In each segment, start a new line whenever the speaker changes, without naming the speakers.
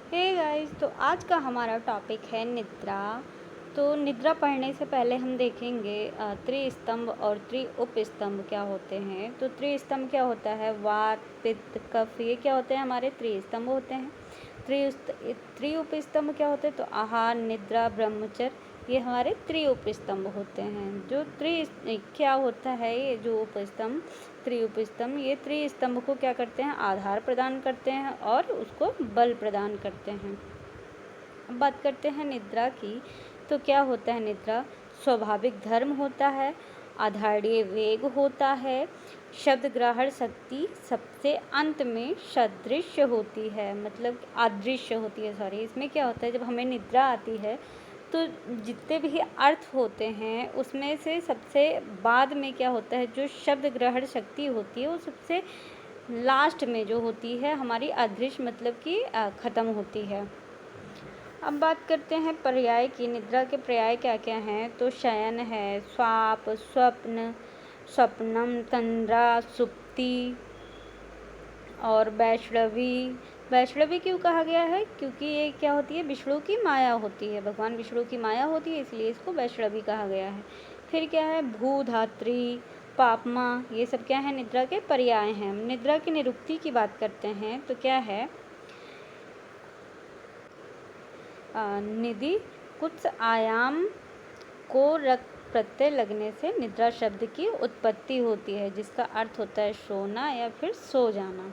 Hey guys, तो आज का हमारा टॉपिक है निद्रा। तो निद्रा पढ़ने से पहले हम देखेंगे त्रिस्तंभ और त्रिउपस्तंभ क्या होते हैं। तो त्रिस्तंभ क्या होता है, वात पित्त कफ, ये क्या होते हैं, हमारे त्रिस्तंभ होते हैं। त्रिउपस्तंभ क्या होते हैं, तो आहार निद्रा ब्रह्मचर्य, ये हमारे त्रिउपस्तंभ होते हैं। जो क्या होता है, ये जो उपस्तंभ त्रिउपस्तंभ, ये त्रिस्तंभ को क्या करते हैं, आधार प्रदान करते हैं और उसको बल प्रदान करते हैं। अब बात करते हैं निद्रा की। तो क्या होता है निद्रा, स्वाभाविक धर्म होता है, आधारीय वेग होता है, शब्द ग्रहण शक्ति सबसे अंत में सदृश्य होती है, मतलब अदृश्य होती है। सॉरी, इसमें क्या होता है, जब हमें निद्रा आती है तो जितने भी अर्थ होते हैं उसमें से सबसे बाद में क्या होता है, जो शब्द ग्रहण शक्ति होती है वो सबसे लास्ट में जो होती है हमारी अदृश्य, मतलब कि ख़त्म होती है। अब बात करते हैं पर्याय की। निद्रा के पर्याय क्या क्या हैं, तो शयन है, स्वाप, स्वप्न, स्वप्नम, तंद्रा, सुप्ति और वैष्णवी। वैष्णवी क्यों कहा गया है, क्योंकि ये क्या होती है, विष्णु की माया होती है, भगवान विष्णु की माया होती है, इसलिए इसको वैष्णवी कहा गया है। फिर क्या है, भूधात्री, पापमा, ये सब क्या है, निद्रा के पर्याय हैं। निद्रा की निरुक्ति की बात करते हैं तो क्या है, निधि कुछ आयाम को रख प्रत्यय लगने से निद्रा शब्द की उत्पत्ति होती है, जिसका अर्थ होता है सोना या फिर सो जाना।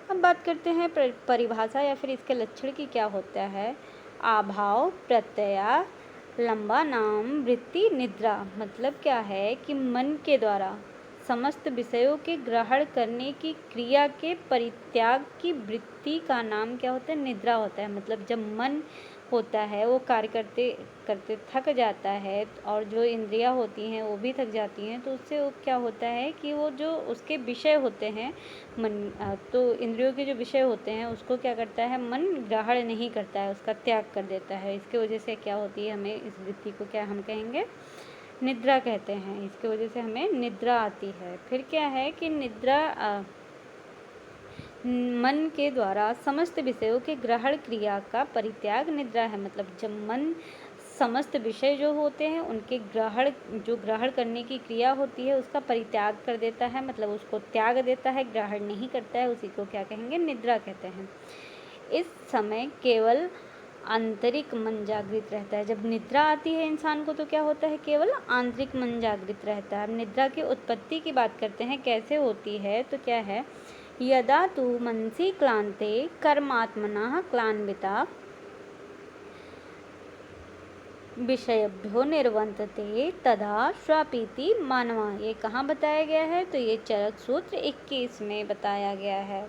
अब बात करते हैं परिभाषा या फिर इसके लक्षण की क्या होता है। आभाव प्रत्यया लंबा नाम वृत्ति निद्रा, मतलब क्या है कि मन के द्वारा समस्त विषयों के ग्रहण करने की क्रिया के परित्याग की वृत्ति का नाम क्या होता है, निद्रा होता है। मतलब जब मन होता है वो कार्य करते करते थक जाता है और जो इंद्रियां होती हैं वो भी थक जाती हैं, तो उससे वो क्या होता है कि वो जो उसके विषय होते हैं तो इंद्रियों के जो विषय होते हैं उसको क्या करता है, मन ग्रहण नहीं करता है, उसका त्याग कर देता है। इसके वजह से क्या होती है, हमें इस वृत्ति को क्या हम कहेंगे, निद्रा कहते हैं। इसके वजह से हमें निद्रा आती है। फिर क्या है कि निद्रा मन के द्वारा समस्त विषयों के ग्रहण क्रिया का परित्याग निद्रा है। मतलब जब मन समस्त विषय जो होते हैं उनके ग्रहण करने की क्रिया होती है उसका परित्याग कर देता है, मतलब उसको त्याग देता है, ग्रहण नहीं करता है, उसी को क्या कहेंगे, निद्रा कहते हैं। इस समय केवल आंतरिक मन जागृत रहता है। जब निद्रा आती है इंसान को तो क्या होता है, केवल आंतरिक मन जागृत रहता है। अब निद्रा की उत्पत्ति की बात करते हैं, कैसे होती है, तो क्या है, यदा तु मनसि क्लान्ते कर्मात्मनः क्लान्विता विषयभ्यो निर्वर्तते तदा स्वापीति मानवा। ये कहाँ बताया गया है, तो ये चरक सूत्र 21 में बताया गया है।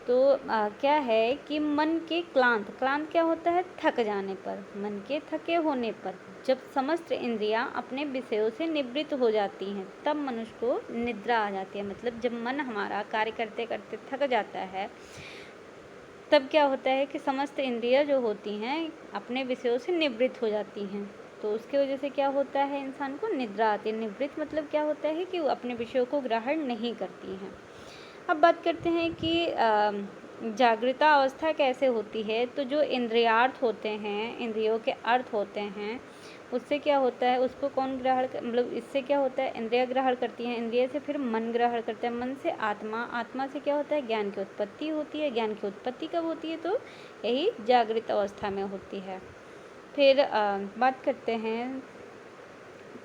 तो क्या है कि मन के क्लांत क्या होता है, थक जाने पर, मन के थके होने पर जब समस्त इंद्रियां अपने विषयों से निवृत्त हो जाती हैं तब मनुष्य को निद्रा आ जाती है। मतलब जब मन हमारा कार्य करते करते थक जाता है तब क्या होता है कि समस्त इंद्रियां जो होती हैं अपने विषयों से निवृत्त हो जाती हैं, तो उसके वजह से क्या होता है, इंसान को निद्रा आती है। निवृत्त मतलब क्या होता है कि वो अपने विषयों को ग्रहण नहीं करती हैं। अब बात करते हैं कि जागृता अवस्था कैसे होती है। तो जो इंद्रियार्थ होते हैं, इंद्रियों के अर्थ होते हैं, उससे क्या होता है, उसको कौन मतलब इससे क्या होता है, इंद्रिया ग्रहण करती हैं, इंद्रिय से फिर मन ग्रहण करता है, मन से आत्मा, आत्मा से क्या होता है, ज्ञान की उत्पत्ति होती है। ज्ञान की उत्पत्ति कब होती है, तो यही जागृत अवस्था में होती है। फिर बात करते हैं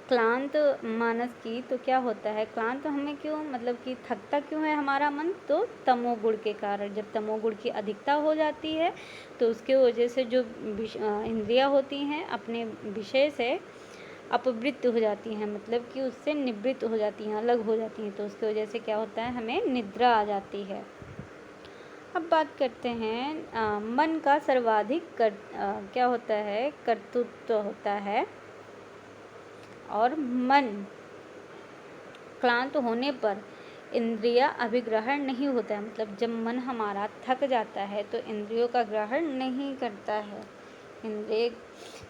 क्लांत मानस की। तो क्या होता है, क्लांत हमें क्यों, मतलब कि थकता क्यों है हमारा मन, तो तमोगुण के कारण। जब तमोगुण की अधिकता हो जाती है तो उसके वजह से जो इंद्रियां होती हैं अपने विषय से अपवृत्त हो जाती हैं, मतलब कि उससे निवृत्त हो जाती हैं, अलग हो जाती हैं, तो उसकी वजह से क्या होता है, हमें निद्रा आ जाती है। अब बात करते हैं मन का सर्वाधिक क्या होता है, कर्तृत्व होता है, और मन क्लांत होने पर इंद्रिया अभिग्रहण नहीं होता है। मतलब जब मन हमारा थक जाता है तो इंद्रियों का ग्रहण नहीं करता है इंद्रिय।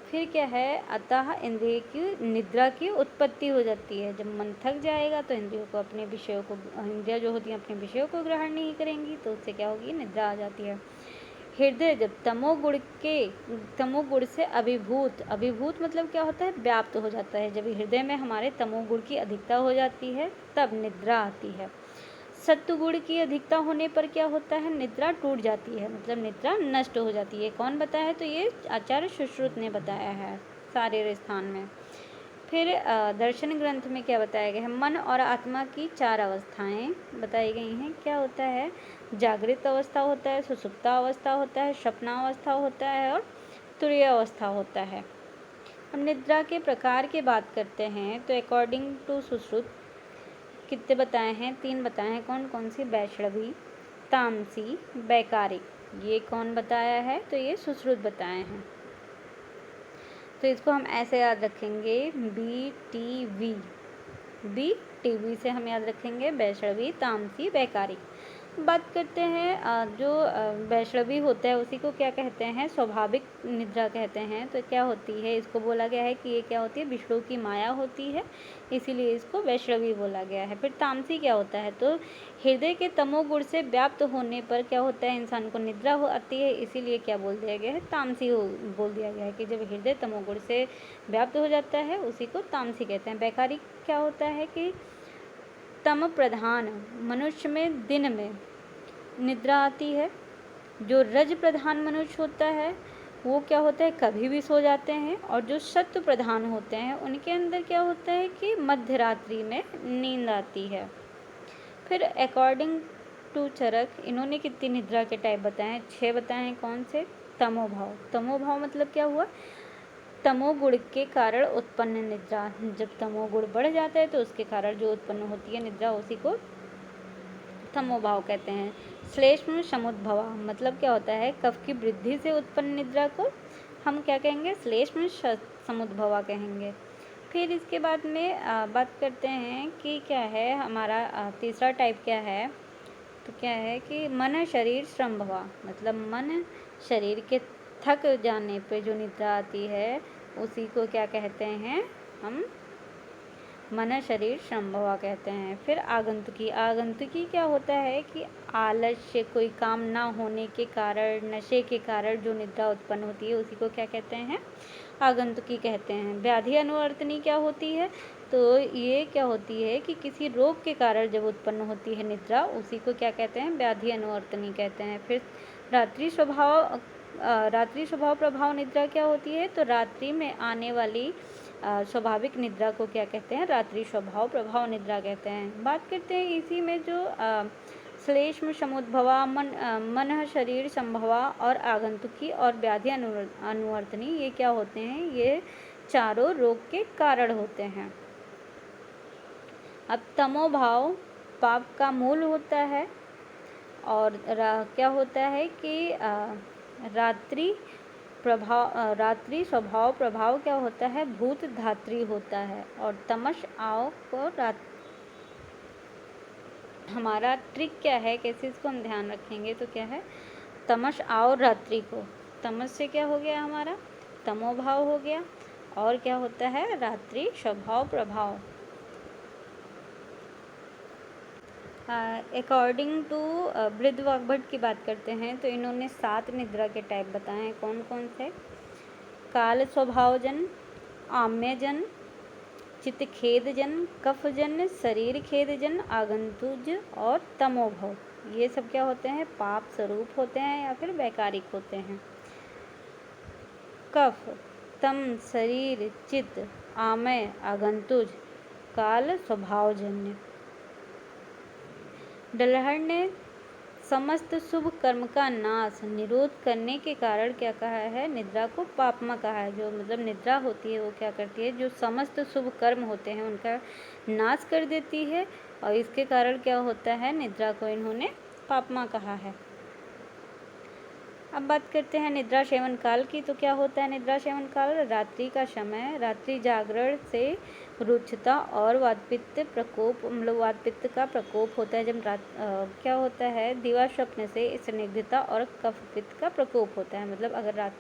फिर क्या है, अतः इंद्रिय की निद्रा की उत्पत्ति हो जाती है। जब मन थक जाएगा तो इंद्रियों को अपने विषयों को, इंद्रिया जो होती हैं अपने विषयों को ग्रहण नहीं करेंगी, तो उससे क्या होगी, निद्रा आ जाती है। हृदय जब तमोगुण से अभिभूत मतलब क्या होता है, व्याप्त हो जाता है। जब हृदय में हमारे तमोगुण की अधिकता हो जाती है तब निद्रा आती है। सत्वगुण की अधिकता होने पर क्या होता है, निद्रा टूट जाती है, मतलब निद्रा नष्ट हो जाती है। कौन बताया है, तो ये आचार्य सुश्रुत ने बताया है शारीर स्थान में। फिर दर्शन ग्रंथ में क्या बताया गया है, मन और आत्मा की 4 अवस्थाएं बताई गई हैं। क्या होता है, जागृत अवस्था होता है, सुषुप्ता अवस्था होता है, स्वप्नावस्था होता है और तुरीय अवस्था होता है। हम निद्रा के प्रकार की बात करते हैं तो अकॉर्डिंग टू सुश्रुत कितने बताए हैं, 3 बताए हैं। कौन कौन सी, वैष्णवी, तामसी, वैकारिक। ये कौन बताया है, तो ये सुश्रुत बताए हैं। तो इसको हम ऐसे याद रखेंगे, बी टी वी से हम याद रखेंगे, वैष्णवी, तामसी, वैकारिक। बात करते हैं जो वैष्णवी होता है उसी को क्या कहते हैं, स्वाभाविक निद्रा कहते हैं। तो क्या होती है, इसको बोला गया है कि ये क्या होती है, विष्णु की माया होती है, इसीलिए इसको वैष्णवी बोला गया है। फिर तामसी क्या होता है, तो हृदय के तमोगुण से व्याप्त होने पर क्या होता है, इंसान को निद्रा हो आती है, इसीलिए क्या बोल दिया गया है, तामसी बोल दिया गया है कि जब हृदय तमोगुण से व्याप्त हो जाता है उसी को तामसी कहते हैं। वैकारिक क्या होता है कि तम प्रधान मनुष्य में दिन में निद्रा आती है। जो रज प्रधान मनुष्य होता है वो क्या होता है, कभी भी सो जाते हैं। और जो सत्व प्रधान होते हैं उनके अंदर क्या होता है कि मध्य रात्रि में नींद आती है। फिर अकॉर्डिंग टू चरक इन्होंने कितनी निद्रा के टाइप बताए हैं, 6 बताए हैं। कौन से, तमोभाव। तमोभाव मतलब क्या हुआ, तमोगुण के कारण उत्पन्न निद्रा। जब तमोगुण बढ़ जाता है तो उसके कारण जो उत्पन्न होती है निद्रा उसी को तमोभाव कहते हैं। श्लेष्म समुद्भवा मतलब क्या होता है, कफ की वृद्धि से उत्पन्न निद्रा को हम क्या कहेंगे, श्लेष्म समुद्भवा कहेंगे। फिर इसके बाद में बात करते हैं कि क्या है हमारा तीसरा टाइप क्या है, तो क्या है कि मन शरीर श्रम भवा मतलब मन शरीर के थक जाने पे जो निद्रा आती है उसी को क्या कहते हैं, हम मन शरीर श्रम भवा कहते हैं। फिर आगंतुकी क्या होता है कि आलस्य, कोई काम ना होने के कारण, नशे के कारण जो निद्रा उत्पन्न होती है उसी को क्या कहते हैं, आगंतुकी कहते हैं। व्याधि अनुवर्तनी क्या होती है, तो ये क्या होती है कि किसी रोग के कारण जब उत्पन्न होती है निद्रा उसी को क्या कहते हैं, व्याधि अनुवर्तनी कहते हैं। फिर रात्रि स्वभाव प्रभाव निद्रा क्या होती है, तो रात्रि में आने वाली स्वाभाविक निद्रा को क्या कहते हैं, रात्रि स्वभाव प्रभाव निद्रा कहते हैं। बात करते हैं इसी में जो श्लेष्म समुद्भवा, मन शरीर संभवा और आगंतुकी और व्याधि अनुवर्तनी, ये क्या होते हैं, ये चारों रोग के कारण होते हैं। अब तमोभाव पाप का मूल होता है और क्या होता है कि रात्रि स्वभाव प्रभाव क्या होता है, भूत धात्री होता है। और तमस आओ को हमारा ट्रिक क्या है, कैसे इसको हम ध्यान रखेंगे, तो क्या है, तमस आओ रात्रि को, तमस से क्या हो गया हमारा, तमोभाव हो गया। और क्या होता है, रात्रि स्वभाव प्रभाव। अकॉर्डिंग टू वृद्ध वाग्भट की बात करते हैं तो इन्होंने 7 निद्रा के टाइप बताए हैं। कौन कौन से, काल स्वभावजन, आम्यजन, चित्त खेदजन, कफजन, शरीर खेदजन, आगंतुज और तमोभव। ये सब क्या होते हैं, पाप स्वरूप होते हैं या फिर वैकारिक होते हैं। कफ, तम, शरीर, चित्त, आमय, आगंतुज, काल स्वभावजन्य। डलहर ने समस्त शुभ कर्म का नाश निरोध करने के कारण क्या कहा है, निद्रा को पापमा कहा है। जो मतलब निद्रा होती है वो क्या करती है, जो समस्त शुभ कर्म होते हैं उनका नाश कर देती है और इसके कारण क्या होता है, निद्रा को इन्होंने पापमा कहा है। अब बात करते हैं निद्रा सेवन काल की। तो क्या होता है निद्रा सेवन काल, रात्रि का समय, रात्रि जागरण से रुक्षता और वातपित्त प्रकोप, मतलब वातपित्त का प्रकोप होता है। जब क्या होता है, दिवा स्वप्न से स्निग्धता और कफ पित्त का प्रकोप होता है। मतलब अगर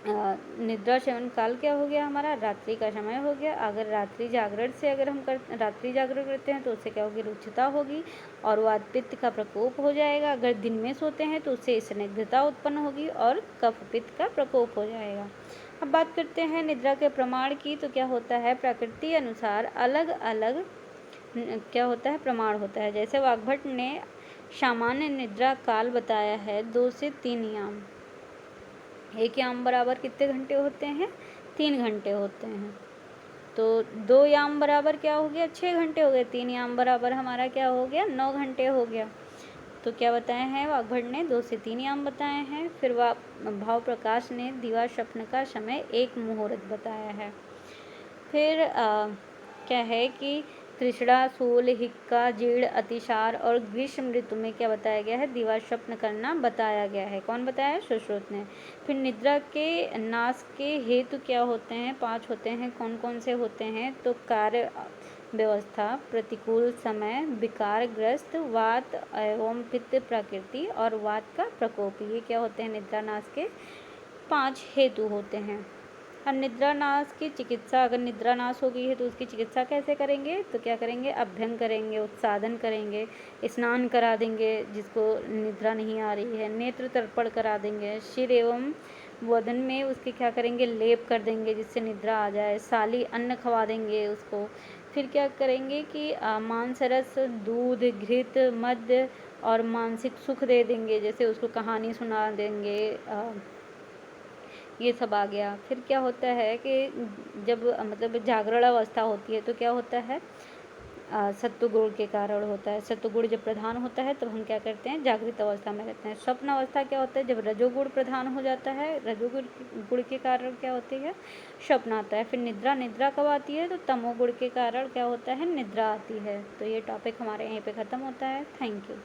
निद्रा सेवन काल क्या हो गया हमारा, रात्रि का समय हो गया। अगर रात्रि जागरण से अगर हम रात्रि जागरण करते हैं तो उससे क्या होगी, रुचिता होगी और वात पित्त का प्रकोप हो जाएगा। अगर दिन में सोते हैं तो उससे स्निग्धता उत्पन्न होगी और कफ पित्त का प्रकोप हो जाएगा। अब बात करते हैं निद्रा के प्रमाण की। तो क्या होता है, प्रकृति अनुसार अलग अलग क्या होता है, प्रमाण होता है। जैसे वाग्भट ने सामान्य निद्रा काल बताया है 2 से 3 याम। एक याम बराबर कितने घंटे होते हैं, 3 घंटे होते हैं। तो 2 याम बराबर क्या हो गया, 6 घंटे हो गए। 3 याम बराबर हमारा क्या हो गया, 9 घंटे हो गया। तो क्या बताए हैं वाग्भट ने, 2 से 3 याम बताए हैं। फिर भाव प्रकाश ने दिवा स्वप्न का समय 1 मुहूर्त बताया है। फिर क्या है कि तृष्णा, सूल, हिक्का, जीर्ण, अतिसार और ग्रीष्म ऋतु में क्या बताया गया है, दिवा स्वप्न करना बताया गया है। कौन बताया, सुश्रुत ने। फिर निद्रा के नाश के हेतु क्या होते हैं, 5 होते हैं। कौन कौन से होते हैं, तो कार्य व्यवस्था, प्रतिकूल समय, विकारग्रस्त, वात एवं पित्त प्रकृति और वात का प्रकोप, ये क्या होते हैं निद्रा नाश के 5 हेतु होते हैं। अब निद्रा नाश की चिकित्सा, अगर निद्रा नाश हो गई है तो उसकी चिकित्सा कैसे करेंगे, तो क्या करेंगे, अभ्यंग करेंगे, उत्साधन करेंगे, स्नान करा देंगे जिसको निद्रा नहीं आ रही है, नेत्र तर्पण करा देंगे, सिर एवं वदन में उसके क्या करेंगे, लेप कर देंगे जिससे निद्रा आ जाए, साली अन्न खवा देंगे उसको। फिर क्या करेंगे कि मांसरस, दूध, घृत, मद्य और मानसिक सुख दे देंगे, जैसे उसको कहानी सुना देंगे, ये सब आ गया। फिर क्या होता है कि जब मतलब जागरण अवस्था होती है तो क्या होता है, सत्वगुण के कारण होता है। सत्वगुण जब प्रधान होता है तब हम क्या करते हैं, जागृत अवस्था में रहते हैं। स्वप्न अवस्था क्या होता है, जब रजोगुण प्रधान हो जाता है, रजोगुण गुण के कारण क्या होती है, स्वप्न आता है। फिर निद्रा कब आती है, तो तमोगुण के कारण क्या होता है, निद्रा आती है। तो ये टॉपिक हमारे यहीं पे ख़त्म होता है। Thank you.